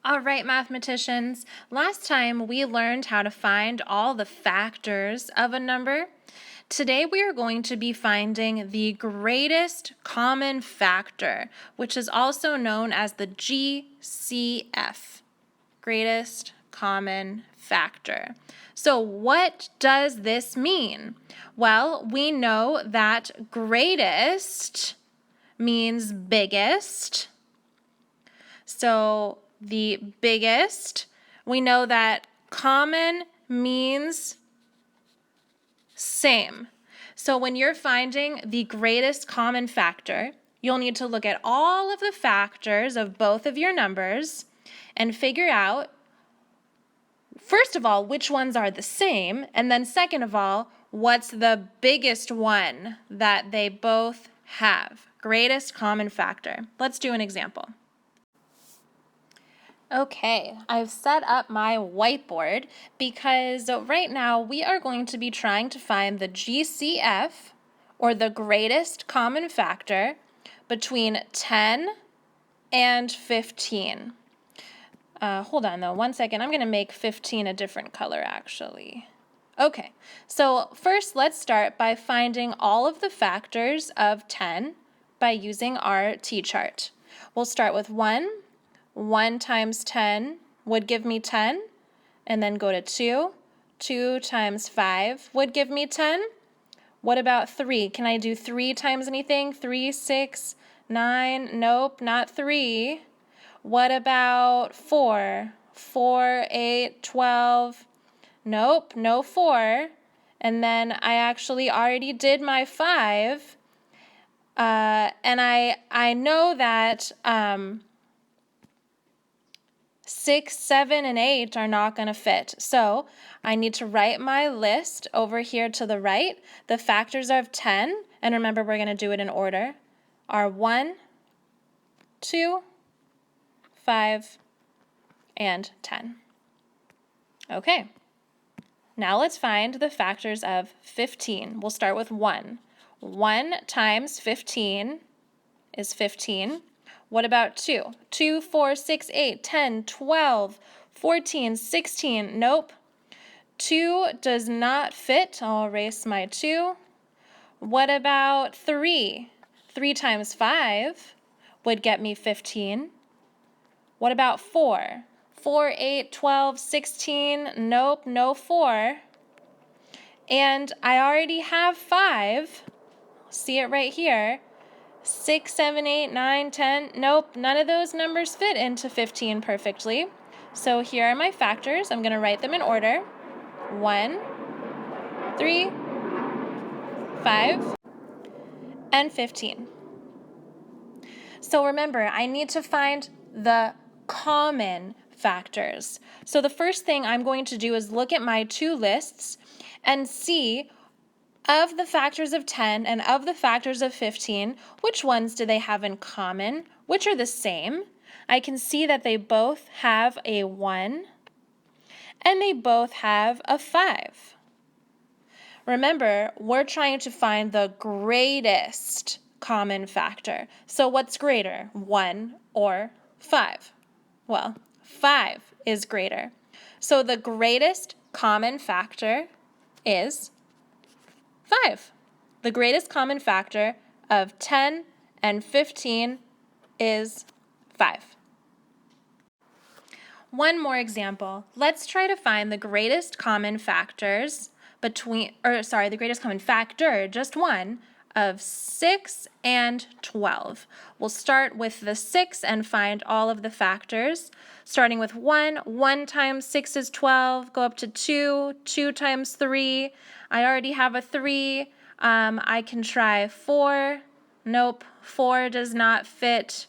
All right, mathematicians, last time we learned how to find all the factors of a number. Today we are going to be finding the greatest common factor, which is also known as the GCF, greatest common factor. So what does this mean? Well, we know that greatest means biggest. So the biggest, we know that common means same. So when you're finding the greatest common factor, you'll need to look at all of the factors of both of your numbers and figure out, first of all, which ones are the same, and then second of all, what's the biggest one that they both have. Greatest common factor. Let's do an example. Okay, I've set up my whiteboard because right now we are going to be trying to find the GCF, or the greatest common factor, between 10 and 15. Hold on though, 1 second. I'm going to make 15 a different color actually. Okay, so first let's start by finding all of the factors of 10 by using our T-chart. We'll start with 1. 1 times 10 would give me 10, and then go to 2. 2 times 5 would give me 10. What about 3? Can I do 3 times anything? 3, 6, 9, nope, not 3. What about 4? 4, 8, 12, nope, no 4. And then I actually already did my 5, and I know that 6, 7, and 8 are not going to fit. So I need to write my list over here to the right. The factors of 10, and remember we're going to do it in order, are 1, 2, 5, and 10. Okay, now let's find the factors of 15. We'll start with 1. 1 times 15 is 15. What about 2? 2, 4, 6, 8, 10, 12, 14, 16. Nope. 2 does not fit. I'll erase my 2. What about 3? 3 times 5 would get me 15. What about 4? 4, 8, 12, 16. Nope, no 4. And I already have 5. See it right here. 6, 7, 8, 9, 10. Nope, none of those numbers fit into 15 perfectly. So here are my factors. I'm going to write them in order. 1, 3, 5, and 15. So remember, I need to find the common factors. So the first thing I'm going to do is look at my two lists and see, of the factors of 10 and of the factors of 15, which ones do they have in common? Which are the same? I can see that they both have a 1 and they both have a 5. Remember, we're trying to find the greatest common factor. So what's greater, 1 or 5? Well, 5 is greater. So the greatest common factor is 5. The greatest common factor of 10 and 15 is 5. One more example. Let's try to find the greatest common factors the greatest common factor, just one, of 6 and 12. We'll start with the 6 and find all of the factors. Starting with 1, 1 times 6 is 12. Go up to 2, 2 times 3. I already have a 3. I can try 4. Nope, 4 does not fit.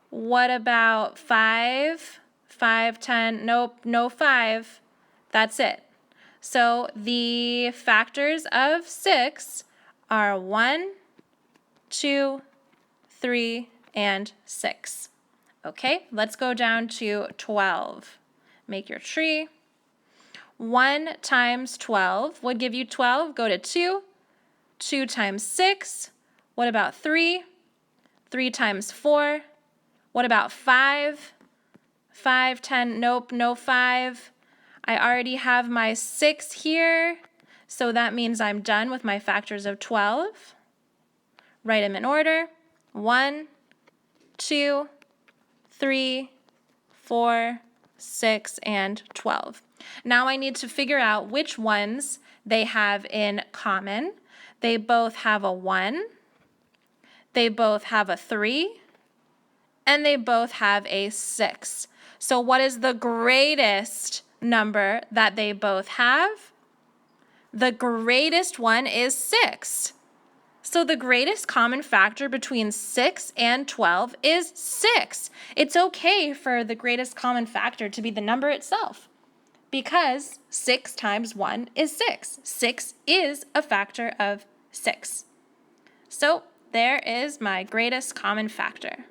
What about 5? 5, 10, nope, no 5. That's it. So the factors of 6 are 1, 2, 3, and 6. Okay, let's go down to 12. Make your tree. 1 times 12 would give you 12. Go to 2. 2 times 6. What about 3? 3 times 4. What about 5? 5, 10, nope, no 5. I already have my 6 here, so that means I'm done with my factors of 12. Write them in order. 1, 2, 3, 4, 6, and 12. Now I need to figure out which ones they have in common. They both have a 1, they both have a 3, and they both have a 6. So what is the greatest number that they both have? The greatest one is 6. So the greatest common factor between 6 and 12 is 6. It's okay for the greatest common factor to be the number itself because 6 times 1 is 6. 6 is a factor of 6. So there is my greatest common factor.